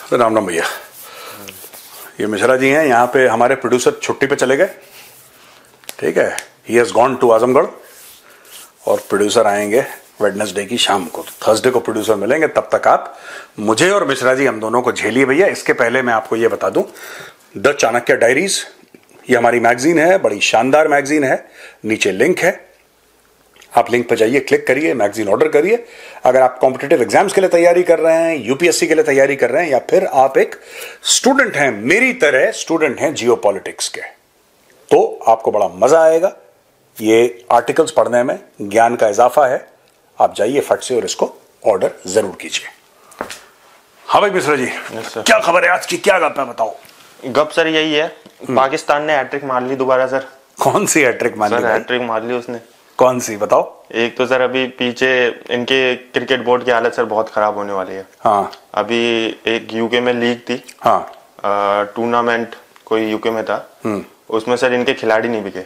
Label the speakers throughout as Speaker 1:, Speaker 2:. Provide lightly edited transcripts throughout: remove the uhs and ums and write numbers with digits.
Speaker 1: राम राम भैया। ये मिश्रा जी हैं, यहाँ पे हमारे प्रोड्यूसर छुट्टी पे चले गए। ठीक है, he has gone to Azamgarh और प्रोड्यूसर आएंगे वेडनेसडे की शाम को। थर्सडे को प्रोड्यूसर मिलेंगे, तब तक आप मुझे और मिश्रा जी हम दोनों को झेलिए भैया। इसके पहले मैं आपको ये बता दूं, द चाणक्य डायरीज ये हमारी मैगजीन है, बड़ी शानदार मैगजीन है। नीचे लिंक है, आप लिंक पर जाइए, क्लिक करिए, मैगजीन ऑर्डर करिए। अगर आप कॉम्पिटिटिव एग्जाम्स के लिए तैयारी कर रहे हैं, यूपीएससी के लिए तैयारी कर रहे हैं, या फिर आप एक स्टूडेंट हैं, मेरी तरह स्टूडेंट हैं जियोपॉलिटिक्स के, तो आपको बड़ा मजा आएगा। ये आर्टिकल्स पढ़ने में ज्ञान का इजाफा है। आप जाइए फट से और इसको ऑर्डर जरूर कीजिए। हाँ भाई मिश्रा जी, क्या खबर है आज की, क्या गप है बताओ।
Speaker 2: गप सर यही है, पाकिस्तान ने हैट्रिक मार ली दोबारा सर।
Speaker 1: कौन सी हैट्रिक मार ली?
Speaker 2: सर हैट्रिक मार ली उसने।
Speaker 1: कौन सी बताओ।
Speaker 2: एक तो सर अभी पीछे इनके क्रिकेट बोर्ड की हालत सर बहुत खराब होने वाली है।
Speaker 1: हाँ।
Speaker 2: अभी एक यूके में लीग थी।
Speaker 1: हाँ।
Speaker 2: टूर्नामेंट कोई यूके में था। उसमें सर इनके खिलाड़ी नहीं बिके।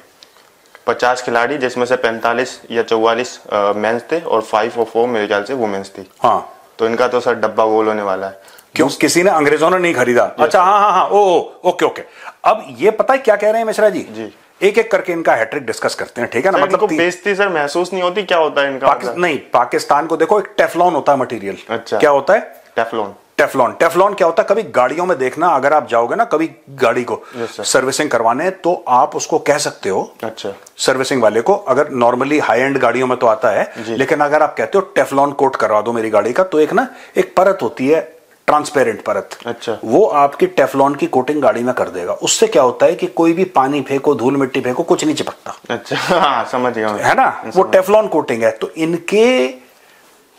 Speaker 2: 50 खिलाड़ी, जिसमें से 45 या 44 मेंस थे और 5 और 4 मेरे ख्याल से वुमेन्स थी। हाँ। तो इनका तो सर डब्बा गोल होने वाला है।
Speaker 1: क्यों? किसी ने, अंग्रेजों ने नहीं खरीदा? अच्छा, हाँ हाँ हाँ, ओ ओके ओके। अब ये पता है क्या कह रहे हैं मिश्रा जी?
Speaker 2: जी।
Speaker 1: एक एक करके इनका हैट्रिक डिस्कस करते हैं, ठीक है ना।
Speaker 2: मतलब बेइज्जती सर महसूस नहीं होती? क्या होता है इनका?
Speaker 1: नहीं, पाकिस्तान को देखो, एक टेफलॉन होता है मटेरियल।
Speaker 2: अच्छा।
Speaker 1: क्या होता है?
Speaker 2: टेफलॉन।
Speaker 1: टेफलॉन। टेफलॉन क्या होता है? कभी गाड़ियों में देखना, अगर आप जाओगे ना कभी गाड़ी को सर्विसिंग करवाने, तो आप उसको कह सकते हो, अच्छा, सर्विसिंग वाले को, अगर नॉर्मली हाई एंड गाड़ियों में तो आता है, लेकिन अगर आप कहते हो टेफलॉन कोट करवा दो मेरी गाड़ी का, तो एक ना एक परत होती है, ट्रांसपेरेंट परत। अच्छा। वो आपकी टेफलॉन की कोटिंग गाड़ी में कर देगा। उससे क्या होता है कि कोई भी पानी फेंको, धूल मिट्टी फेंको, कुछ नहीं चिपकता। अच्छा, हाँ, समझ गया, है ना। वो टेफलॉन कोटिंग है। तो इनके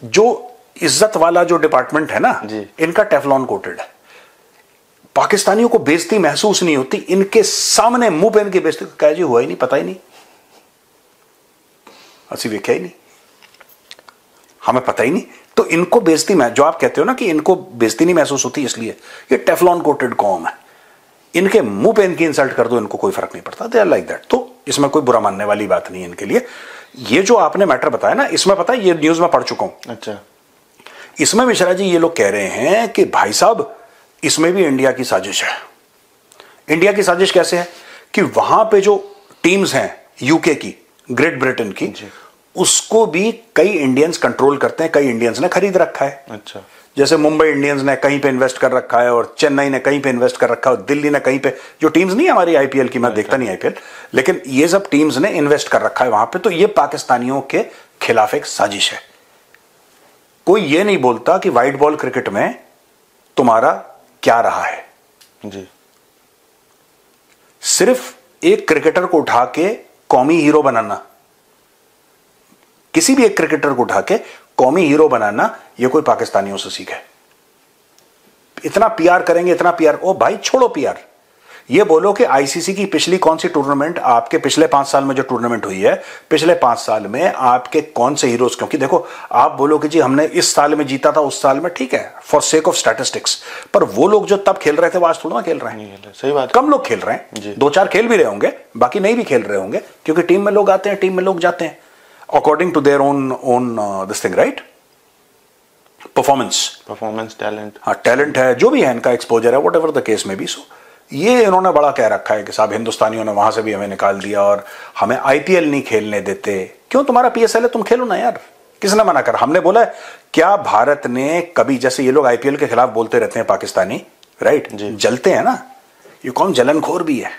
Speaker 1: जो इज्जत वाला जो डिपार्टमेंट है ना, इनका टेफलॉन कोटेड है। पाकिस्तानियों को बेइज्जती महसूस नहीं होती, इनके सामने मुंह पे इनकी बेइज्जती क्या जी हुआ ही नहीं, पता ही नहीं, असि वेख्या ही नहीं, हमें पता ही नहीं। तो इनको बेइज्जती में, जो आप कहते हो ना कि इनको बेइज्जती नहीं महसूस होती, इसलिए ये टेफलॉन कोटेड कौम है। इनके मुंह पे इनकी इंसल्ट कर दो, इनको कोई फर्क नहीं पड़ता। They are like that. तो इसमें कोई बुरा मानने वाली बात नहीं है इनके लिए। ये जो आपने मैटर बताया ना, इसमें पता है, ये न्यूज में पढ़ चुका हूं। अच्छा। इसमें मिश्रा जी ये लोग कह रहे हैं कि भाई साहब, इसमें भी इंडिया की साजिश है। इंडिया की साजिश कैसे है कि वहां पे जो टीम्स हैं यूके की, ग्रेट ब्रिटेन की, उसको भी कई इंडियंस कंट्रोल करते हैं, कई इंडियंस ने खरीद रखा है। अच्छा। जैसे मुंबई इंडियंस ने कहीं पे इन्वेस्ट कर रखा है, और चेन्नई ने कहीं पे इन्वेस्ट कर रखा है, और दिल्ली ने कहीं पे, जो टीम्स नहीं हमारी आईपीएल की, मैं देखता नहीं आईपीएल, लेकिन ये सब टीम्स ने इन्वेस्ट कर रखा है वहां पे। तो ये पाकिस्तानियों के खिलाफ एक साजिश है। कोई ये नहीं बोलता कि व्हाइट बॉल क्रिकेट में तुम्हारा क्या रहा है जी। सिर्फ एक क्रिकेटर को उठा के कौमी हीरो बनाना, किसी भी एक क्रिकेटर को उठा के कौमी हीरो बनाना, यह कोई पाकिस्तानियों से सीखा है। इतना पीआर करेंगे, इतना पीआर। ओ भाई छोड़ो पीआर, ये बोलो कि आईसीसी की पिछली कौन सी टूर्नामेंट, आपके पिछले 5 साल में जो टूर्नामेंट हुई है, पिछले 5 साल में आपके कौन से हीरोज, क्योंकि देखो आप बोलो कि जी हमने इस साल में जीता था, उस साल में, ठीक है, फॉर सेक ऑफ स्टैटिस्टिक्स, पर वो लोग जो तब खेल रहे थे वो आज थोड़ा खेल रहे हैं। सही बात, कम लोग खेल रहे हैं, 2-4 खेल भी रहे होंगे, बाकी नहीं भी खेल रहे होंगे, क्योंकि टीम में लोग आते हैं, टीम में लोग जाते हैं, according to their own this thing, right, performance talent. हाँ, टैलेंट है, जो भी है, इनका एक्सपोजर है, वट एवर द केस में भी। सो ये इन्होंने बड़ा कह रखा है कि साहब हिंदुस्तानियों ने वहां से भी हमें निकाल दिया और हमें आईपीएल नहीं खेलने देते। क्यों? तुम्हारा पीएसएल है, तुम खेलो ना यार, किसने मना कर? हमने बोला क्या भारत ने कभी, जैसे ये लोग आईपीएल के खिलाफ बोलते रहते हैं पाकिस्तानी, राइट, जलते हैं ना, ये कौन जलनखोर भी है,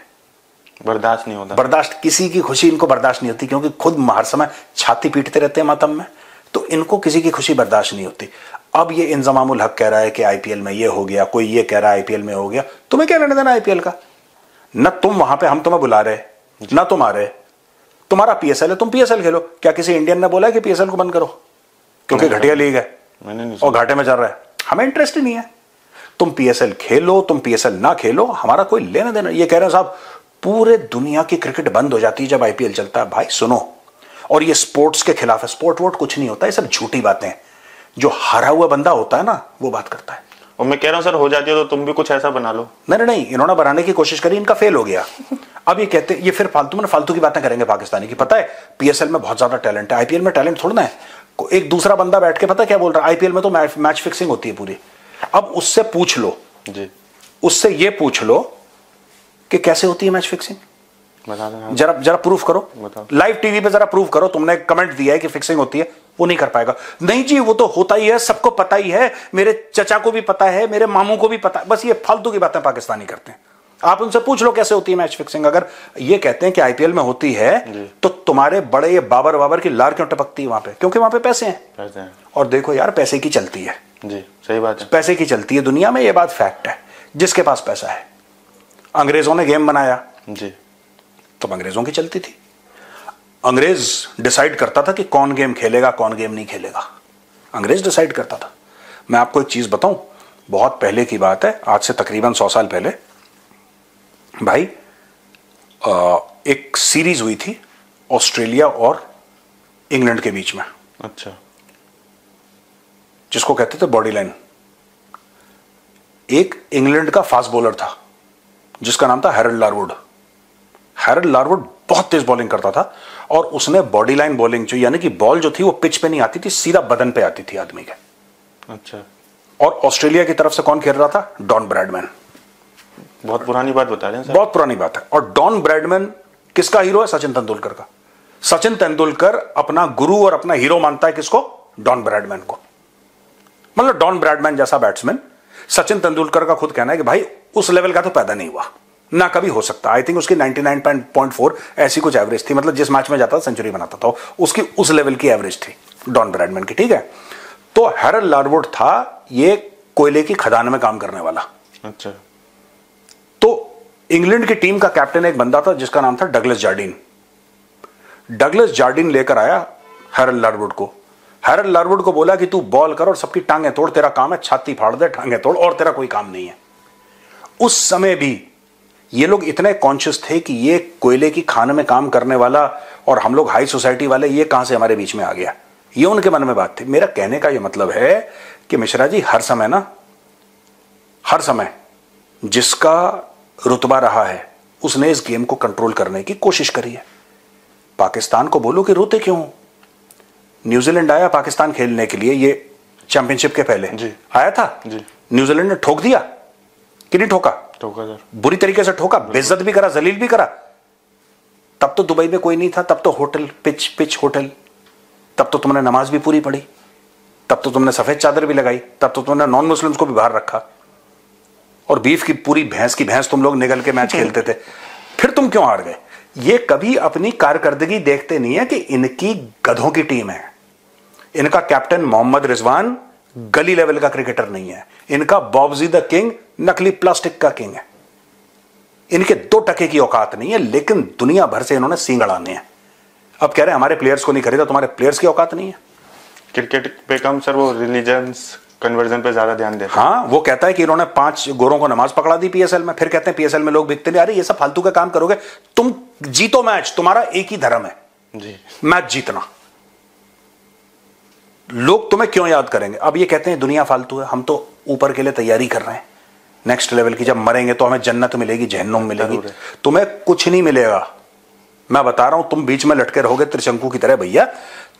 Speaker 1: बर्दाश्त नहीं होता, बर्दाश्त, किसी की खुशी इनको बर्दाश्त नहीं होती, क्योंकि खुद हर समय छाती पीटते रहते हैं मातम में, तो इनको किसी की खुशी बर्दाश्त नहीं होती। अब ये इंजमामुल हक कह रहा है कि आईपीएल में ये हो गया, कोई ये कह रहा है आईपीएल में हो गया, तुम्हें क्या लेने देना आईपीएल का? न तुम वहां पे, हम तुम्हें बुला रहे, ना तुम आ रहे, तुम्हारा पीएसएल है, तुम पीएसएल खेलो। क्या किसी इंडियन ने बोला है कि पीएसएल को बंद करो क्योंकि घटिया लीग है और घाटे में चल रहा है? हमें इंटरेस्ट ही नहीं है। तुम पीएसएल खेलो, तुम पीएसएल ना खेलो, हमारा कोई लेना देना। ये कह रहे हैं साहब पूरे दुनिया की क्रिकेट बंद हो जाती है जब आईपीएल चलता है। भाई सुनो, और ये स्पोर्ट्स के खिलाफ है, स्पोर्ट वोट कुछ नहीं होता, ये सब झूठी बातें हैं। जो हारा हुआ बंदा होता है ना, वो बात करता है।
Speaker 2: और मैं कह रहा हूं सर, हो जाती है तो तुम भी कुछ ऐसा बना लो।
Speaker 1: नहीं, इन्होंने बनाने की कोशिश करी, इनका फेल हो गया। अब ये कहते, ये फिर फालतू की बातें करेंगे पाकिस्तानी की। पता है पीएसएल में बहुत ज्यादा टैलेंट है, आईपीएल में टैलेंट थोड़ा ना है। एक दूसरा बंदा बैठ के पता क्या बोल रहा है, आईपीएल में तो मैच फिक्सिंग होती है पूरी। अब उससे पूछ लो,
Speaker 2: जी,
Speaker 1: उससे ये पूछ लो कि कैसे होती है मैच फिक्सिंग,
Speaker 2: बता देना।
Speaker 1: जरा प्रूफ करो,
Speaker 2: बताओ।
Speaker 1: लाइव टीवी पे जरा प्रूफ करो। तुमने कमेंट दिया है कि फिक्सिंग होती है, वो नहीं कर पाएगा। नहीं जी वो तो होता ही है, सबको पता ही है, मेरे चचा को भी पता है, मेरे मामू को भी पता है। बस ये फालतू की बातें पाकिस्तानी करते हैं। आप उनसे पूछ लो कैसे होती है मैच फिक्सिंग। अगर ये कहते हैं कि आईपीएल में होती है तो तुम्हारे बड़े ये बाबर की लार क्यों टपकती है वहां पे? क्योंकि वहां पे पैसे हैं। और देखो यार पैसे की चलती है
Speaker 2: जी, सही बात है,
Speaker 1: पैसे की चलती है दुनिया में, ये बात फैक्ट है। जिसके पास पैसा है, अंग्रेजों ने गेम बनाया
Speaker 2: जी,
Speaker 1: तो अंग्रेजों की चलती थी। अंग्रेज डिसाइड करता था कि कौन गेम खेलेगा कौन गेम नहीं खेलेगा, अंग्रेज डिसाइड करता था। मैं आपको एक चीज बताऊं, बहुत पहले की बात है, आज से तकरीबन 100 साल पहले भाई एक सीरीज हुई थी ऑस्ट्रेलिया और इंग्लैंड के बीच में,
Speaker 2: अच्छा,
Speaker 1: जिसको कहते थे बॉडी लाइन। एक इंग्लैंड का फास्ट बॉलर था जिसका नाम था हैरल्ड लारवुड। हैरल्ड लारवुड बहुत तेज बॉलिंग करता था और उसने बॉडी लाइन बॉलिंग जो, यानी कि बॉल जो थी वो पिच पे नहीं आती थी, सीधा बदन पे आती थी आदमी के।
Speaker 2: अच्छा,
Speaker 1: और ऑस्ट्रेलिया की तरफ से कौन खेल रहा था? Don Bradman.
Speaker 2: बहुत पुरानी बात बता रहे हैं सर।
Speaker 1: बहुत पुरानी बात है। और डॉन ब्रैडमैन किसका हीरो है? सचिन तेंदुलकर का। सचिन तेंदुलकर अपना गुरु और अपना हीरो मानता है किसको? डॉन ब्रैडमैन को। मतलब डॉन ब्रैडमैन जैसा बैट्समैन सचिन तेंदुलकर का खुद कहना है कि भाई उस लेवल का तो पैदा नहीं हुआ, ना कभी हो सकता। आई थिंक उसकी 99.4 ऐसी कुछ एवरेज थी, मतलब जिस मैच में जाता था सेंचुरी बनाता था, उसकी उस लेवल की एवरेज थी डॉन ब्रैडमैन की, ठीक है। तो हैरल्ड लारवुड था ये कोयले की खदान में काम करने वाला।
Speaker 2: अच्छा,
Speaker 1: तो इंग्लैंड की टीम का कैप्टन एक बंदा था जिसका नाम था डगलस जार्डिन। डगलस जार्डिन लेकर आया हैरल्ड लारवुड को। हैरल्ड लारवुड को बोला कि तू बॉल कर और सबकी टांगें तोड़, तेरा काम है छाती फाड़ दे, टांगें तोड़, और तेरा कोई काम नहीं है। उस समय भी ये लोग इतने कॉन्शियस थे कि ये कोयले की खान में काम करने वाला और हम लोग हाई सोसाइटी वाले, ये कहां से हमारे बीच में आ गया, ये उनके मन में बात थी। मेरा कहने का ये मतलब है कि मिश्रा जी हर समय जिसका रुतबा रहा है उसने इस गेम को कंट्रोल करने की कोशिश करी है। पाकिस्तान को बोलो कि रोते क्यों? न्यूजीलैंड आया पाकिस्तान खेलने के लिए, ये चैंपियनशिप के पहले
Speaker 2: जी,
Speaker 1: आया था
Speaker 2: जी,
Speaker 1: न्यूजीलैंड ने ठोक दिया कि नहीं ठोका?
Speaker 2: ठोका सर,
Speaker 1: बुरी तरीके से ठोका, बेइज्जत भी करा, जलील भी करा। तब तो दुबई में कोई नहीं था, तब तो होटल पिच होटल, तब तो तुमने नमाज भी पूरी पढ़ी, तब तो तुमने सफेद चादर भी लगाई, तब तो तुमने नॉन मुस्लिम्स को भी बाहर रखा, और बीफ की पूरी भैंस की भैंस तुम लोग निकल के मैच खेलते थे। फिर तुम क्यों हार गए? ये कभी अपनी कारकर्दगी देखते नहीं है कि इनकी गधों की टीम है। इनका कैप्टन मोहम्मद रिजवान गली लेवल का क्रिकेटर नहीं है, इनका बॉब्जी द किंग नकली प्लास्टिक का किंग है। इनके 2 टके की औकात नहीं है, लेकिन दुनिया भर से इन्होंने सींग अड़ाने हैं। अब कह रहे हैं हमारे प्लेयर्स को नहीं खरीदा, तुम्हारे प्लेयर्स की औकात नहीं है।
Speaker 2: क्रिकेट पे कम सर, वो रिलीजन्स कन्वर्जन पे ज्यादा ध्यान देते हैं।
Speaker 1: हाँ, वो कहता है कि इन्होंने 5 गोरों को नमाज पकड़ा दी पीएसएल में, फिर कहते हैं पीएसएल में लोग बिकते नहीं। अरे ये सब फालतू का काम करोगे तुम, जीतो मैच, तुम्हारा एक ही धर्म है
Speaker 2: जी,
Speaker 1: मैच जीतना। लोग तुम्हें क्यों याद करेंगे? अब ये कहते हैं दुनिया फालतू है, हम तो ऊपर के लिए तैयारी कर रहे हैं नेक्स्ट लेवल की। जब मरेंगे तो हमें जन्नत मिलेगी, जहन्नुम मिलेगी, तुम्हें कुछ नहीं मिलेगा। मैं बता रहा हूं, तुम बीच में लटके रहोगे त्रिशंकु की तरह। भैया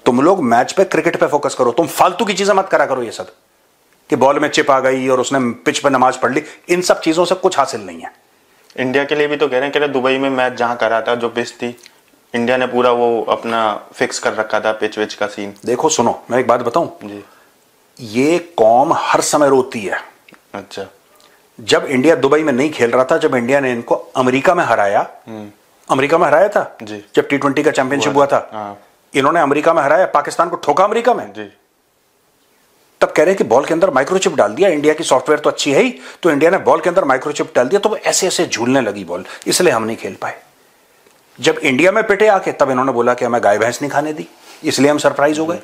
Speaker 1: तुम लोग मैच पे, क्रिकेट पे फोकस करो, तुम फालतू की चीजें मत करा करो। ये सब कि बॉल में चिप आ गई और उसने पिच पे नमाज पढ़ ली, इन सब चीजों से कुछ हासिल नहीं है।
Speaker 2: इंडिया के लिए भी तो कह रहे हैं, दुबई में मैच जहां करा था, जो पिच थी, इंडिया ने पूरा वो अपना फिक्स कर रखा था पिच विच का सीन।
Speaker 1: देखो सुनो, मैं एक बात बताऊं
Speaker 2: जी,
Speaker 1: ये कौम हर समय रोती है।
Speaker 2: अच्छा,
Speaker 1: जब इंडिया दुबई में नहीं खेल रहा था, जब इंडिया ने इनको अमेरिका में हराया, अमेरिका में हराया था
Speaker 2: जी,
Speaker 1: जब T20 का चैंपियनशिप हुआ था,
Speaker 2: हाँ,
Speaker 1: इन्होंने अमेरिका में हराया, पाकिस्तान को ठोका अमेरिका में
Speaker 2: जी,
Speaker 1: तब कह रहे हैं कि बॉल के अंदर माइक्रोचिप डाल दिया। इंडिया की सॉफ्टवेयर तो अच्छी है ही, तो इंडिया ने बॉल के अंदर माइक्रोचिप डाल दिया, तो वो ऐसे ऐसे झूलने लगी बॉल, इसलिए हम नहीं खेल पाए। जब इंडिया में पिटे आके, तब इन्होंने बोला कि हमें गाय भैंस नहीं खाने दी, इसलिए हम सरप्राइज हो गए।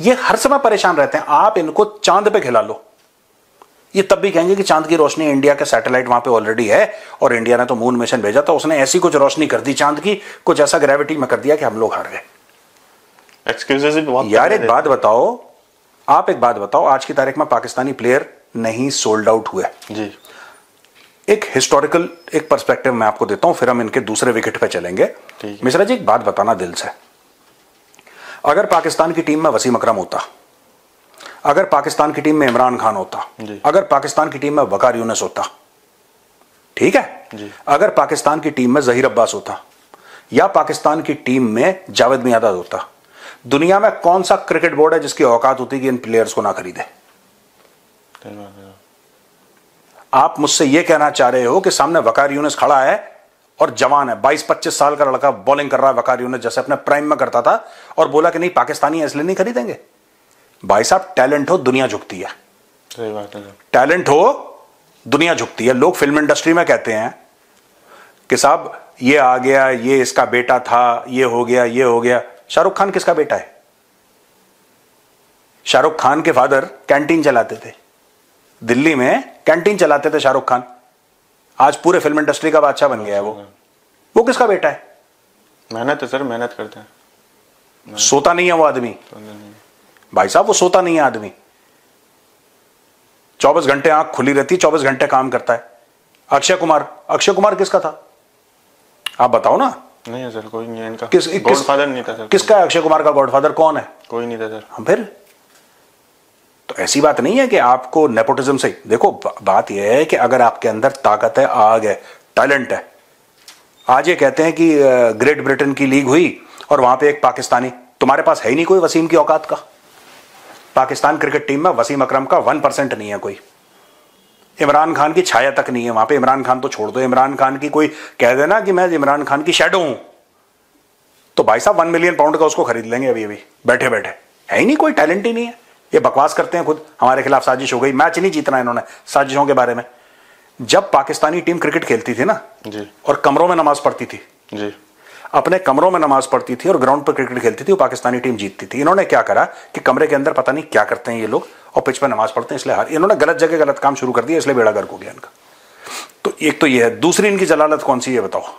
Speaker 1: ये हर समय परेशान रहते हैं। आप इनको चांद पे खिला लो, ये तब भी कहेंगे कि चांद की रोशनी, इंडिया का सैटेलाइट वहां पे ऑलरेडी है और इंडिया ने तो मून मिशन भेजा था, उसने ऐसी कुछ रोशनी कर दी चांद की, कुछ ऐसा ग्रेविटी में कर दिया कि हम लोग हार गए।
Speaker 2: एक्सक्यूजेस भी बहुत।
Speaker 1: यार एक बात बताओ, आप एक बात बताओ, आज की तारीख में पाकिस्तानी प्लेयर नहीं सोल्ड आउट हुए
Speaker 2: जी।
Speaker 1: एक हिस्टोरिकल एक पर्सपेक्टिव मैं आपको देता हूं, फिर हम इनके दूसरे विकेट पे चलेंगे। मिश्रा जी एक बात बताना दिल से, अगर पाकिस्तान की टीम में वसीम अकरम होता, अगर पाकिस्तान की टीम में इमरान खान होता, अगर पाकिस्तान की टीम में वकार यूनिस होता, ठीक है
Speaker 2: जी।
Speaker 1: अगर पाकिस्तान की टीम में जहीर अब्बास होता या पाकिस्तान की टीम में जावेद मियांदाद होता, दुनिया में कौन सा क्रिकेट बोर्ड है जिसकी औकात होती कि इन प्लेयर्स को ना खरीदे? आप मुझसे यह कहना चाह रहे हो कि सामने वकार यूनिस खड़ा है और जवान है, 22-25 साल का लड़का बॉलिंग कर रहा है, वकार यूनिस जैसे अपने प्राइम में करता था, और बोला कि नहीं पाकिस्तानी है इसलिए नहीं खरीदेंगे? भाई साहब, टैलेंट हो दुनिया झुकती है।
Speaker 2: सही बात है।
Speaker 1: टैलेंट हो दुनिया झुकती है। लोग फिल्म इंडस्ट्री में कहते हैं कि साहब ये आ गया, ये इसका बेटा था, ये हो गया, ये हो गया। शाहरुख खान किसका बेटा है? शाहरुख खान के फादर कैंटीन चलाते थे, दिल्ली में कैंटीन चलाते थे शाहरुख खान। आज पूरे फिल्म इंडस्ट्री का बादशाह बन गया है वो किसका बेटा है?
Speaker 2: मेहनत है सर, मेहनत करते हैं।
Speaker 1: सोता नहीं है वो आदमी भाई साहब, वो सोता नहीं है आदमी। 24 घंटे आंख खुली रहती, 24 घंटे काम करता है। अक्षय कुमार किसका था? आप बताओ ना।
Speaker 2: नहीं है सर, कोई नहीं है इनका।
Speaker 1: गॉडफादर
Speaker 2: नहीं था सर।
Speaker 1: किसका है अक्षय कुमार का गॉडफादर? कौन है?
Speaker 2: कोई नहीं था सर।
Speaker 1: हम फिर तो ऐसी बात नहीं है कि आपको नेपोटिज्म से। देखो बात यह है कि अगर आपके अंदर ताकत है, आग है, टैलेंट है। आज ये कहते हैं कि ग्रेट ब्रिटेन की लीग हुई और वहां पे एक पाकिस्तानी, तुम्हारे पास है ही नहीं कोई वसीम की औकात का। पाकिस्तान क्रिकेट टीम में वसीम अकरम का 1% नहीं है कोई। इमरान खान की छाया तक नहीं है वहां पे। इमरान खान तो छोड़ दो, इमरान खान की कोई कह देना कि मैं इमरान खान की शैडो हूं, तो भाई साहब 1 मिलियन पाउंड का उसको खरीद लेंगे अभी अभी बैठे बैठे। है ही नहीं, कोई टैलेंट ही नहीं है। ये बकवास करते हैं खुद, हमारे खिलाफ साजिश हो गई, मैच नहीं जीतना इन्होंने साजिशों के बारे में। जब पाकिस्तानी टीम क्रिकेट खेलती थी ना
Speaker 2: जी,
Speaker 1: और कमरों में नमाज पढ़ती थी
Speaker 2: जी,
Speaker 1: अपने कमरों में नमाज पढ़ती थी और ग्राउंड पर क्रिकेट खेलती थी, वो पाकिस्तानी टीम जीतती थी। इन्होंने क्या करा कि कमरे के अंदर पता नहीं क्या करते हैं ये लोग, और पिच पर नमाज पढ़ते हैं इसलिए हार। इन्होंने गलत जगह गलत काम शुरू कर दिया, इसलिए बेड़ा गर्क हो गया इनका। तो एक तो ये है। दूसरी इनकी जलालत कौन सी है बताओ?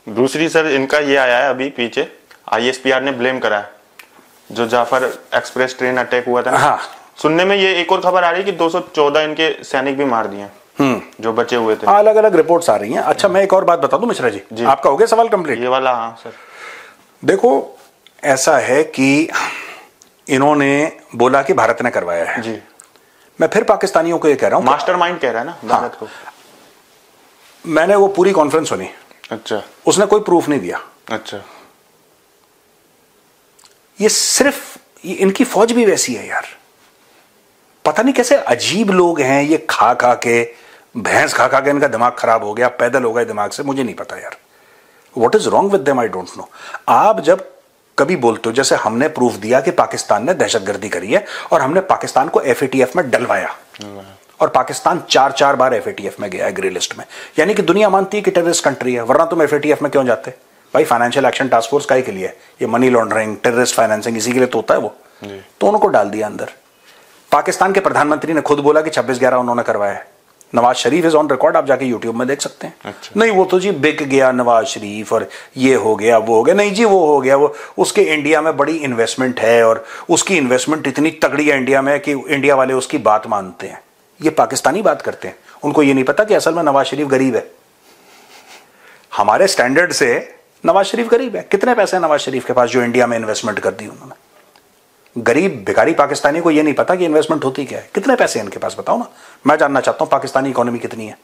Speaker 2: दूसरी सर इनका ये आया है अभी पीछे, ISPR ने ब्लेम करा है जो जाफर एक्सप्रेस ट्रेन अटैक हुआ था ना।
Speaker 1: हाँ।
Speaker 2: सुनने में ये एक और खबर आ रही है कि 214 इनके सैनिक भी मार दिए जो बचे हुए थे।
Speaker 1: अलग अलग रिपोर्ट्स आ रही हैं। अच्छा, मैं एक और बात बता दूं मिश्रा जी, आपका हो गया सवाल कंप्लीट?
Speaker 2: ये वाला हाँ सर।
Speaker 1: देखो ऐसा है कि इन्होंने बोला कि भारत ने करवाया है
Speaker 2: जी।
Speaker 1: मैं फिर पाकिस्तानियों को ये कह रहा हूं,
Speaker 2: मास्टरमाइंड कह रहा है ना भारत को।
Speaker 1: मैंने वो पूरी कॉन्फ्रेंस सुनी।
Speaker 2: अच्छा।
Speaker 1: उसने कोई प्रूफ नहीं दिया।
Speaker 2: अच्छा।
Speaker 1: ये सिर्फ इनकी फौज भी वैसी है यार, पता नहीं कैसे अजीब लोग हैं ये। खा खा के भैंस खा खा के इनका दिमाग खराब हो गया, पैदल हो गए दिमाग से। मुझे नहीं पता यार what is wrong with them, I don't know. आप जब कभी बोलते हो, जैसे हमने प्रूफ दिया कि पाकिस्तान ने दहशतगर्दी करी है और हमने पाकिस्तान को FATF में डलवाया, और पाकिस्तान 4 बार FATF में गया है, ग्रे लिस्ट में, यानी कि दुनिया मानती है कि टेररिस्ट कंट्री है। वरना तुम FATF में क्यों जाते भाई? फाइनेंशियल एक्शन टास्क फोर्स काहे के लिए? ये मनी लॉन्ड्रिंग, टेररिस्ट फाइनेंसिंग, इसी के लिए तो होता है वो। तो उनको डाल दिया अंदर। पाकिस्तान के प्रधानमंत्री ने खुद बोला कि 26/11 उन्होंने करवाया है। Nawaz Sharif is on record, आप जाके यूट्यूब में देख सकते हैं।
Speaker 2: अच्छा।
Speaker 1: नहीं वो तो जी बिक गया नवाज शरीफ, और ये हो गया वो हो गया। नहीं जी वो हो गया, वो उसके इंडिया में बड़ी इन्वेस्टमेंट है और उसकी इन्वेस्टमेंट इतनी तगड़ी है इंडिया में कि इंडिया वाले उसकी बात मानते हैं। ये पाकिस्तानी बात करते हैं, उनको ये नहीं पता कि असल में नवाज शरीफ गरीब है। हमारे स्टैंडर्ड से नवाज शरीफ गरीब है। कितने पैसे हैं नवाज शरीफ के पास जो इंडिया में इन्वेस्टमेंट कर दी उन्होंने? गरीब भिखारी पाकिस्तानी को ये नहीं पता कि इन्वेस्टमेंट होती क्या है। कितने पैसे हैं इनके पास बताओ ना, मैं जानना चाहता हूं पाकिस्तानी इकोनॉमी कितनी है।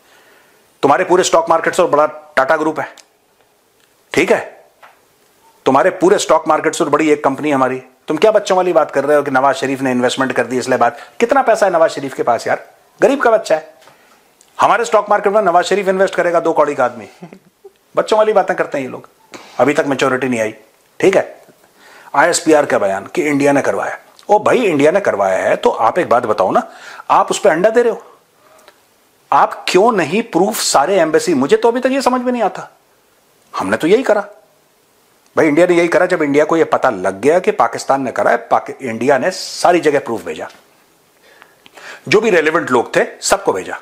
Speaker 1: तुम्हारे पूरे स्टॉक मार्केट से बड़ा टाटा ग्रुप है, ठीक है? तुम्हारे पूरे स्टॉक मार्केट से बड़ी एक कंपनी हमारी। तुम क्या बच्चों वाली बात कर रहे हो कि नवाज शरीफ ने इन्वेस्टमेंट कर दी इसलिए बात? कितना पैसा है नवाज शरीफ के पास यार? गरीब का बच्चा है। हमारे स्टॉक मार्केट में नवाज शरीफ इन्वेस्ट करेगा 2 कौड़ी का आदमी। बच्चों वाली बातें करते हैं ये लोग, अभी तक मैच्योरिटी नहीं आई, ठीक है? ISPR का बयान कि इंडिया ने करवाया। ओ भाई इंडिया ने करवाया है तो आप एक बात बताओ ना, आप उस पर अंडा दे रहे हो। आप क्यों नहीं प्रूफ सारे एम्बेसी? मुझे तो अभी तक ये समझ में नहीं आता। हमने तो यही करा भाई, इंडिया ने यही करा। जब इंडिया को यह पता लग गया कि पाकिस्तान ने करा है, इंडिया ने सारी जगह प्रूफ भेजा, जो भी रेलेवेंट लोग थे सबको भेजा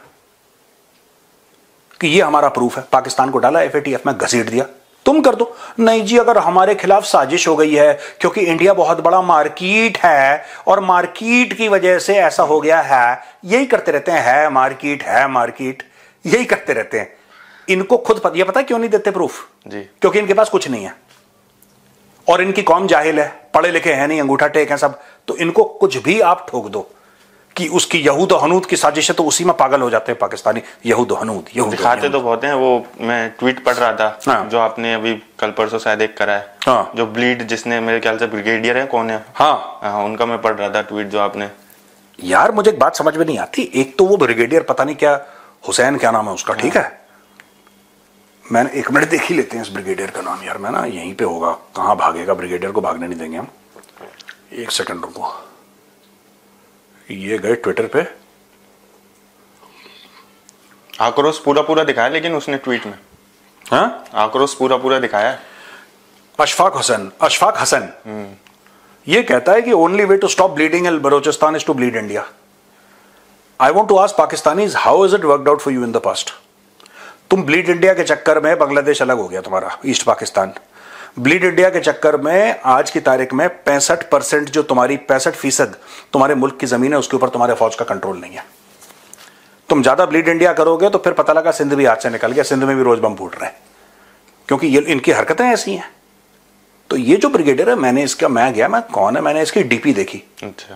Speaker 1: कि ये हमारा प्रूफ है। पाकिस्तान को डाला FATF में, घसीट दिया। तुम कर दो। नहीं जी, अगर हमारे खिलाफ साजिश हो गई है क्योंकि इंडिया बहुत बड़ा मार्केट है और मार्केट की वजह से ऐसा हो गया है, यही करते रहते हैं, है मार्केट, है मार्केट, यही करते रहते हैं। इनको खुद ये पता क्यों नहीं देते प्रूफ
Speaker 2: जी?
Speaker 1: क्योंकि इनके पास कुछ नहीं है और इनकी कौम जाहिल है, पढ़े लिखे हैं नहीं, अंगूठा टेक है सब। तो इनको कुछ भी आप ठोक दो, कि उसकी यहूद और हनूद की साजिश है, तो उसी में पागल हो जाते हैं पाकिस्तानी। यहूद और हनूद, यहूद
Speaker 2: दिखाते तो बहुत हैं। वो मैं ट्वीट पढ़ रहा था,
Speaker 1: हाँ।
Speaker 2: जो आपने अभी कल परसों शायद एक करा है,
Speaker 1: हाँ।
Speaker 2: जो ब्लीड, जिसने मेरे ख्याल से ब्रिगेडियर है, कौन है,
Speaker 1: हाँ
Speaker 2: उनका मैं पढ़ रहा था ट्वीट जो आपने।
Speaker 1: यार मुझे एक बात समझ में नहीं आती, एक तो वो ब्रिगेडियर पता नहीं क्या, हुसैन क्या नाम है उसका, ठीक है, मैंने 1 मिनट देख ही लेते हैं इस ब्रिगेडियर का नाम यार, मैं ना यहीं पे होगा, कहाँ भागेगा, ब्रिगेडियर को भागने नहीं देंगे हम। 1 सेकंड रुको, ये गए ट्विटर पे,
Speaker 2: आक्रोश पूरा दिखाया लेकिन उसने ट्वीट में,
Speaker 1: हाँ
Speaker 2: आक्रोश पूरा दिखाया है।
Speaker 1: अशफाक हसन ये कहता है कि only way to stop bleeding in Balochistan is to bleed India. I want to ask Pakistanis, how is it worked out for you in the past? तुम ब्लीड इंडिया के चक्कर में बांग्लादेश अलग हो गया तुम्हारा, ईस्ट पाकिस्तान। ब्लीड इंडिया के चक्कर में आज की तारीख में 65% जो तुम्हारी 65% तुम्हारे मुल्क की जमीन है, उसके ऊपर तुम्हारे फौज का कंट्रोल नहीं है। तुम ज्यादा ब्लीड इंडिया करोगे तो फिर पता लगा सिंध भी हाथ से निकल गया, सिंध में भी रोज बम फूट रहे हैं, क्योंकि ये इनकी हरकतें ऐसी हैं। तो ये जो ब्रिगेडियर है, मैं कौन है, मैंने इसकी डीपी देखी।
Speaker 2: अच्छा,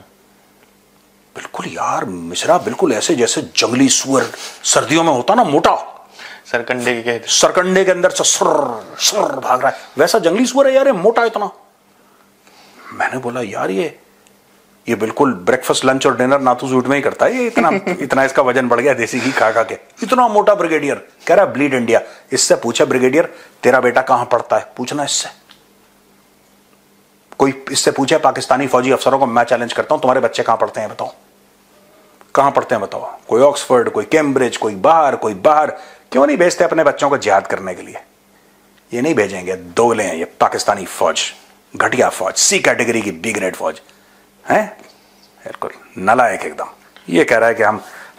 Speaker 1: बिल्कुल यार मिश्रा, बिल्कुल ऐसे जैसे जंगली सुअर सर्दियों में होता ना, मोटा सरकंडे के अंदर से सर भाग रहा है, वैसा जंगली सुअर है यार, ये मोटा इतना। मैंने बोला यार ये बिल्कुल ब्रेकफास्ट लंच और डिनर नाथू सूट में ही करता है ये, इतना इसका वजन बढ़ गया देसी घी खा के, इतना मोटा ब्रिगेडियर। कह रहा ब्लीड इंडिया। इससे पूछा ब्रिगेडियर तेरा बेटा कहां पढ़ता है, पूछना इससे, कोई इससे पूछे पाकिस्तानी फौजी अफसरों को, मैं चैलेंज करता हूं तुम्हारे बच्चे कहां पढ़ते हैं, बताओ कहां पढ़ते हैं, बताओ। कोई ऑक्सफोर्ड, कोई कैम्ब्रिज, कोई बाहर क्यों नहीं भेजते अपने बच्चों को जिहाद करने के लिए? ये नहीं भेजेंगे, दोगले हैं ये पाकिस्तानी फौज, घटिया फौज, सी कैटेगरी की बी ग्रेड फौज है, बिल्कुल नालायक एकदम। ये कह रहा है कि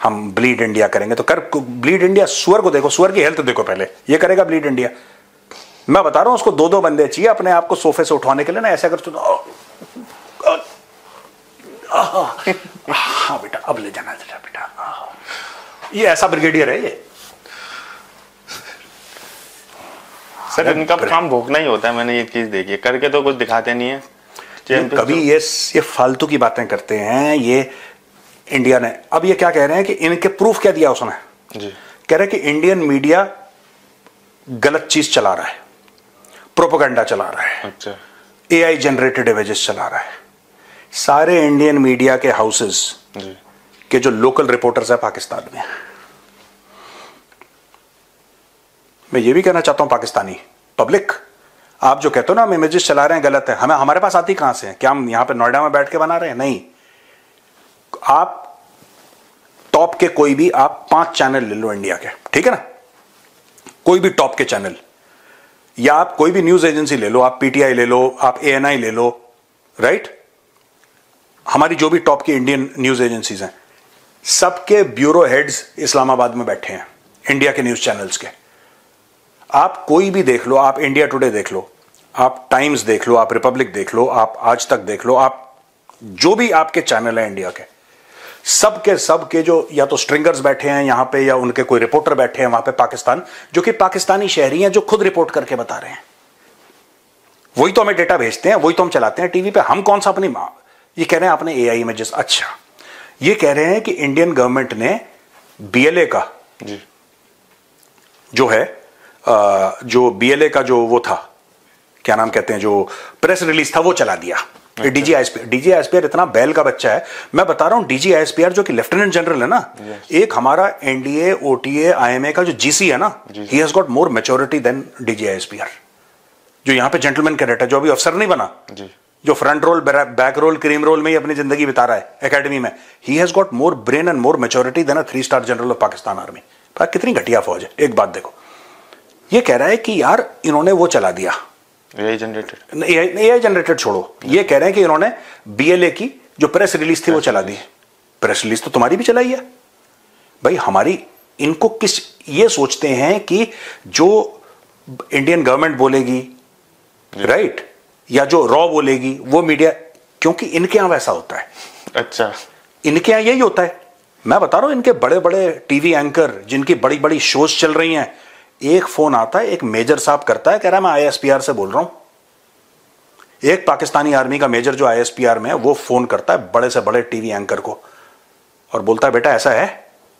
Speaker 1: हम ब्लीड इंडिया करेंगे, तो कर ब्लीड इंडिया। सुअर को देखो, सुअर की हेल्थ देखो पहले, ये करेगा ब्लीड इंडिया? मैं बता रहा हूं उसको 2-2 बंदे चाहिए अपने आप को सोफे से उठाने के लिए ना, ऐसा कर तो हाँ बेटा अब ले जाना बेटा, ये ऐसा ब्रिगेडियर है ये।
Speaker 2: सर इनका काम भोगना ही होता है, मैंने ये चीज देखी है, करके तो कुछ दिखाते नहीं है
Speaker 1: कभी। ये फालतू की बातें करते हैं ये इंडिया ने। अब ये क्या कह रहे हैं कि इनके प्रूफ क्या दिया उसने
Speaker 2: जी,
Speaker 1: कह रहे हैं कि इंडियन मीडिया गलत चीज चला रहा है, प्रोपेगेंडा चला रहा है,
Speaker 2: अच्छा,
Speaker 1: एआई जनरेटेड इमेजेस चला रहा है। सारे इंडियन मीडिया के हाउसेस के जो लोकल रिपोर्टर्स है पाकिस्तान में, मैं ये भी कहना चाहता हूं पाकिस्तानी पब्लिक, आप जो कहते हो ना हम इमेजेस चला रहे हैं गलत है, हमारे पास आती कहां से है? क्या हम यहां पे नोएडा में बैठ के बना रहे हैं? नहीं। आप टॉप के कोई भी आप 5 चैनल ले लो इंडिया के, ठीक है ना, कोई भी टॉप के चैनल, या आप कोई भी न्यूज एजेंसी ले लो, आप पीटीआई ले लो, आप एएनआई ले लो, राइट, हमारी जो भी टॉप की इंडियन न्यूज एजेंसीज हैं, सबके ब्यूरो हेड्स इस्लामाबाद में बैठे हैं, इंडिया के न्यूज चैनल्स के। आप कोई भी देख लो, आप इंडिया टुडे देख लो, आप टाइम्स देख लो, आप रिपब्लिक देख लो, आप आज तक देख लो, आप जो भी आपके चैनल हैं इंडिया के, सबके जो या तो स्ट्रिंगर्स बैठे हैं यहां पे, या उनके कोई रिपोर्टर बैठे हैं वहां पे पाकिस्तान, जो कि पाकिस्तानी शहरी हैं, जो खुद रिपोर्ट करके बता रहे हैं। वही तो हमें डेटा भेजते हैं, वही तो हम चलाते हैं टीवी पे। हम कौन सा अपनी ये कह रहे हैं आपने एआई इमेजेस, अच्छा ये कह रहे हैं कि इंडियन गवर्नमेंट ने बीएलए का जो है, जो बीएलए का जो वो था, क्या नाम कहते हैं, जो प्रेस रिलीज था वो चला दिया। डीजीआईएसपीआर इतना बैल का बच्चा है, मैं बता रहा हूं। डीजीआईएसपीआर जो कि लेफ्टिनेंट जनरल है ना, एक हमारा एनडीए ओटीए आईएमए का जो जीसी है ना, he has got more maturity than DG ISPR. जो यहां पे जेंटलमैन कैडेट है, जो अभी अफसर नहीं बना, जो front role back role cream role में ही अपनी जिंदगी बिता रहा है एकेडमी में, he has got more brain and more maturity than a 3 star general of Pakistan army. कितनी घटिया फौज है। एक बात देखो, ये कह रहा है कि यार इन्होंने वो चला दिया, एआई जनरेटेड छोड़ो, ये कह रहे हैं कि इन्होंने बीएलए की जो प्रेस रिलीज थी वो चला दी। प्रेस रिलीज तो तुम्हारी भी चलाई है भाई, हमारी। इनको किस ये सोचते हैं कि जो इंडियन गवर्नमेंट बोलेगी, राइट, या जो रॉ बोलेगी वो मीडिया, क्योंकि इनके यहां वैसा होता है। अच्छा, इनके यहां यही होता है। मैं बता रहा हूं, इनके बड़े बड़े टीवी एंकर जिनकी बड़ी बड़ी शोज चल रही हैं, एक फोन आता है, एक मेजर साहब करता है, कह रहा है मैं आईएसपीआर से बोल रहा हूं। एक पाकिस्तानी आर्मी का मेजर जो आईएसपीआर में है, वो फोन करता है बड़े से बड़े टीवी एंकर को, और बोलता है बेटा ऐसा है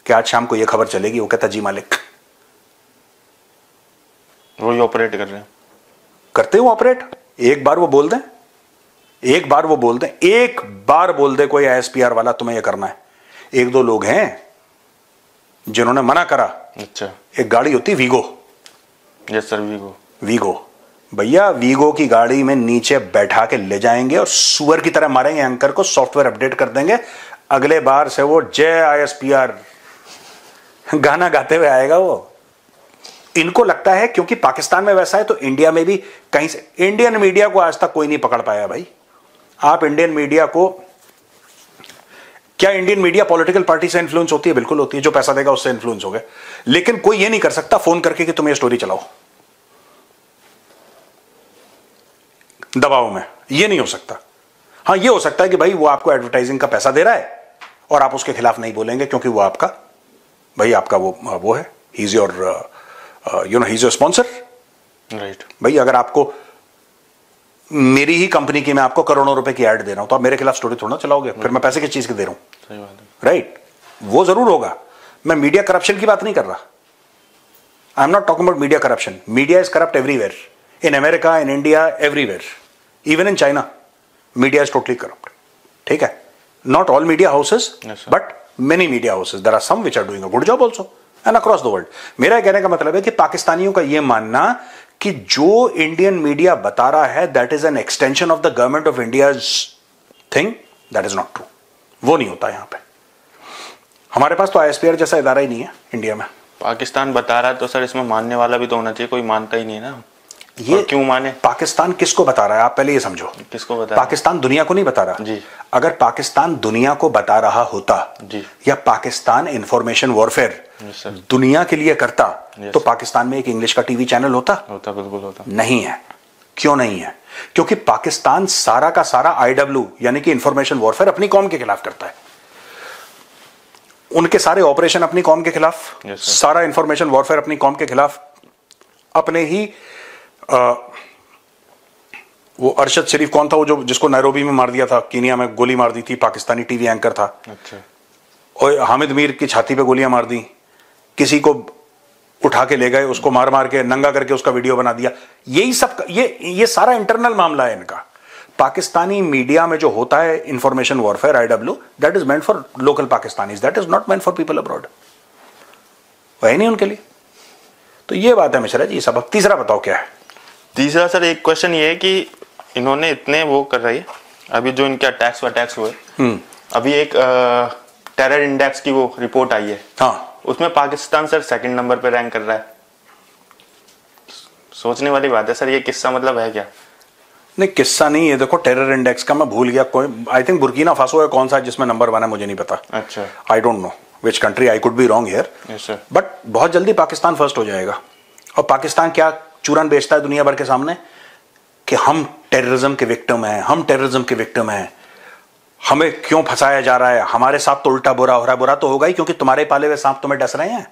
Speaker 1: कि आज शाम को ये खबर चलेगी। वो कहता जी मालिक।
Speaker 2: वो ही ऑपरेट कर रहे हैं,
Speaker 1: करते हो ऑपरेट। एक बार वो बोल दें, एक बार वो बोल दें, एक बार बोल दे कोई ISPR वाला तुम्हें ये करना है। एक दो लोग हैं जिन्होंने मना करा।
Speaker 2: अच्छा।
Speaker 1: एक गाड़ी होती Vigo.
Speaker 2: Yes sir, Vigo.
Speaker 1: Vigo भैया, वीगो की गाड़ी में नीचे बैठा के ले जाएंगे और सुअर की तरह मारेंगे एंकर को, सॉफ्टवेयर अपडेट कर देंगे। अगले बार से वो जय ISPR गाना गाते हुए आएगा वो। इनको लगता है क्योंकि पाकिस्तान में वैसा है तो इंडिया में भी कहीं से। इंडियन मीडिया को आज तक कोई नहीं पकड़ पाया भाई। आप इंडियन मीडिया को, क्या इंडियन मीडिया पॉलिटिकल पार्टी से इन्फ्लुएंस होती है? बिल्कुल होती है। जो पैसा देगा उससे इन्फ्लुएंस हो गए। लेकिन कोई ये नहीं कर सकता फोन करके कि तुम ये स्टोरी चलाओ दबाव में। ये नहीं हो सकता। हां, ये हो सकता है कि भाई वो आपको एडवर्टाइजिंग का पैसा दे रहा है और आप उसके खिलाफ नहीं बोलेंगे क्योंकि वो आपका भाई, आपका वो है, he is your he is your sponsor.
Speaker 2: Right
Speaker 1: भाई, अगर आपको मेरी ही कंपनी की मैं आपको करोड़ों रुपए की ऐड दे रहा हूं तो आप मेरे खिलाफ स्टोरी थोड़ा चलाओगे। फिर मैं पैसे किस चीज के दे रहा हूं?
Speaker 2: सही बात है।
Speaker 1: राइट, वो जरूर होगा। मैं मीडिया करप्शन की बात नहीं कर रहा। I am not talking about media corruption. Media is corrupt everywhere, in America, in India, everywhere, even in China media is totally corrupt. ठीक है, not all media houses but many media houses, there are some which are doing a good job also and across the world. मेरा कहने का मतलब है कि पाकिस्तानियों का यह मानना कि जो इंडियन मीडिया बता रहा है that is an extension of the government of India's thing, that is not true. वो नहीं होता यहां पे। हमारे पास तो ISPR जैसा इदारा ही नहीं है इंडिया में।
Speaker 2: पाकिस्तान बता रहा है तो सर इसमें मानने वाला भी तो होना चाहिए। कोई मानता ही नहीं है ना।
Speaker 1: ये
Speaker 2: क्यों माने?
Speaker 1: पाकिस्तान किसको बता रहा है आप पहले ये समझो।
Speaker 2: किसको बता?
Speaker 1: पाकिस्तान दुनिया को नहीं बता रहा
Speaker 2: जी।
Speaker 1: अगर पाकिस्तान दुनिया को बता रहा होता
Speaker 2: जी,
Speaker 1: या पाकिस्तान इंफॉर्मेशन वॉरफेयर दुनिया के लिए करता तो पाकिस्तान में एक इंग्लिश का टीवी चैनल होता?
Speaker 2: बिल्कुल होता।
Speaker 1: नहीं है। क्यों नहीं है? क्योंकि पाकिस्तान सारा का सारा IW यानी कि इंफॉर्मेशन वॉरफेयर अपनी कौम के खिलाफ करता है। उनके सारे ऑपरेशन अपनी कौम के खिलाफ, सारा इंफॉर्मेशन वॉरफेयर अपनी कौम के खिलाफ। अपने ही वो अरशद शरीफ कौन था वो जो जिसको नैरोबी में मार दिया था, कीनिया में गोली मार दी थी, पाकिस्तानी टीवी एंकर था।
Speaker 2: अच्छा।
Speaker 1: और हामिद मीर की छाती पे गोलियां मार दी, किसी को उठा के ले गए, उसको मार मार के नंगा करके उसका वीडियो बना दिया। यही सब ये सारा इंटरनल मामला है इनका। पाकिस्तानी मीडिया में जो होता है information warfare IW, that is meant for local Pakistanis, that is not meant for people abroad. वही नहीं उनके लिए। तो ये बात है मिश्रा जी। सब तीसरा बताओ क्या है?
Speaker 2: तीसरा सर एक क्वेश्चन ये है कि इन्होंने इतने वो कर रही है अभी जो इनके अटैक्स हुए। अभी एक टेरर इंडेक्स की वो रिपोर्ट आई है।
Speaker 1: हाँ,
Speaker 2: उसमें पाकिस्तान सर 2nd नंबर पे रैंक कर रहा है। सोचने वाली बात है सर, ये किस्सा मतलब है क्या?
Speaker 1: नहीं, किस्सा नहीं है। देखो, टेरर इंडेक्स का मैं भूल गया, कोई आई थिंक बुर्किना फासो है कौन सा जिसमें नंबर 1 है, मुझे नहीं पता।
Speaker 2: अच्छा।
Speaker 1: I don't know which country, I could be wrong here.
Speaker 2: Yes sir.
Speaker 1: But बहुत जल्दी पाकिस्तान फर्स्ट हो जाएगा। और पाकिस्तान क्या चूरन बेचता है दुनिया भर के सामने कि हम टेररिज्म के विक्टिम हैं, हम टेररिज्म के विक्टिम हैं, हमें क्यों फंसाया जा रहा है, हमारे साथ तो उल्टा बुरा हो रहा है। बुरा तो होगा ही क्योंकि तुम्हारे पाले हुए सांप तुम्हें डस रहे हैं।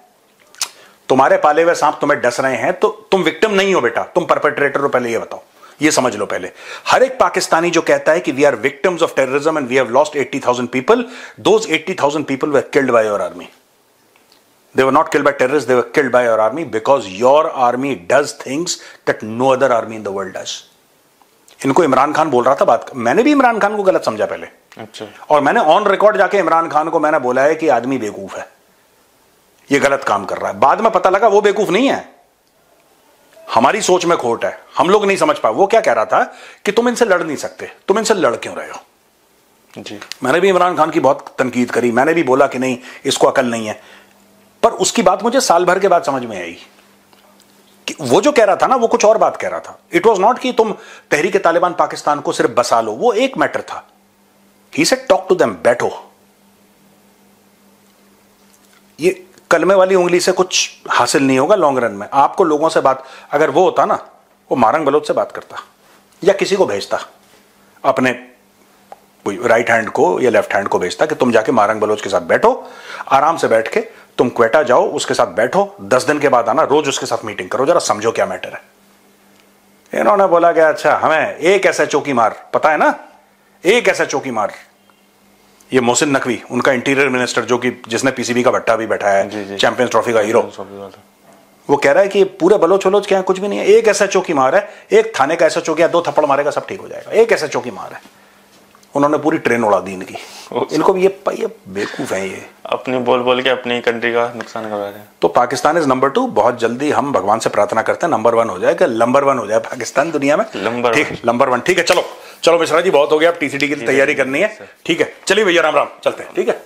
Speaker 1: तुम्हारे पाले हुए सांप तुम्हें डस रहे हैं तो तुम विक्टिम नहीं हो बेटा, तुम परपेट्रेटर हो। पहले ये बताओ, ये समझ लो पहले। हर एक पाकिस्तानी जो कहता है कि we are victims of terrorism and we have lost 80,000 people, those 80,000 people were killed by your army. They were not killed by terrorists, they were killed by your army because your army does things that no other army in the world does. इनको इमरान खान बोल रहा था बात, मैंने भी इमरान खान को गलत समझा पहले।
Speaker 2: अच्छा।
Speaker 1: और मैंने ऑन रिकॉर्ड जाके इमरान खान को मैंने बोला है कि आदमी बेवकूफ है, ये गलत काम कर रहा है। बाद में पता लगा वो बेवकूफ नहीं है, हमारी सोच में खोट है, हम लोग नहीं समझ पाए। वो क्या कह रहा था कि तुम इनसे लड़ नहीं सकते, तुम इनसे लड़ क्यों रहे हो।
Speaker 2: जी। मैंने
Speaker 1: भी इमरान खान की बहुत तनकीद करी, मैंने भी बोला कि नहीं इसको अकल नहीं है, पर उसकी बात मुझे साल भर के बाद समझ में आई कि वो जो कह रहा था ना वो कुछ और बात कह रहा था। इट वॉज नॉट कि तुम तहरीक तालिबान पाकिस्तान को सिर्फ बसा लो, वो एक मैटर था। He said talk to them, बैठो। ये कलमे वाली उंगली से कुछ हासिल नहीं होगा लॉन्ग रन में। आपको लोगों से बात, अगर वो होता ना, वो मारंग बलोच से बात करता या किसी को भेजता, अपने राइट हैंड को या लेफ्ट हैंड को भेजता कि तुम जाके मारंग बलोच के साथ बैठो, आराम से बैठ के तुम क्वेटा जाओ, उसके साथ बैठो, 10 दिन के बाद आना, रोज उसके साथ मीटिंग करो, जरा समझो क्या मैटर है। इन्होंने बोला कि अच्छा हमें एक ऐसा चौकी मार, पता है ना, एक ऐसा चौकी मार ये मोहसिन नकवी, उनका इंटीरियर मिनिस्टर, जो कि जिसने पीसीबी का भट्टा भी बैठाया है, चैंपियंस ट्रॉफी का हीरो, वो कह रहा है कि पूरे बलोच वलोच क्या है, कुछ भी नहीं है, एक एसएचओ की मार है, एक थाने का एसएचओ गया 2 थप्पड़ मारेगा सब ठीक हो जाएगा, एक एसएचओ की मार है, उन्होंने पूरी ट्रेन उड़ा दी इनकी। इनको ये बेवकूफ है, ये अपनी
Speaker 2: बोल बोल के अपनी कंट्री का नुकसान करवा रहे हैं।
Speaker 1: तो पाकिस्तान इज नंबर 2। बहुत जल्दी हम भगवान से प्रार्थना करते हैं नंबर 1 हो जाए, कि नंबर 1 हो जाए पाकिस्तान दुनिया में, ठीक, नंबर 1। ठीक है, चलो मिश्रा जी, बहुत हो गया, अब टीसीडी की तैयारी करनी है, ठीक है, चलिए भैया, राम राम, चलते हैं, ठीक है।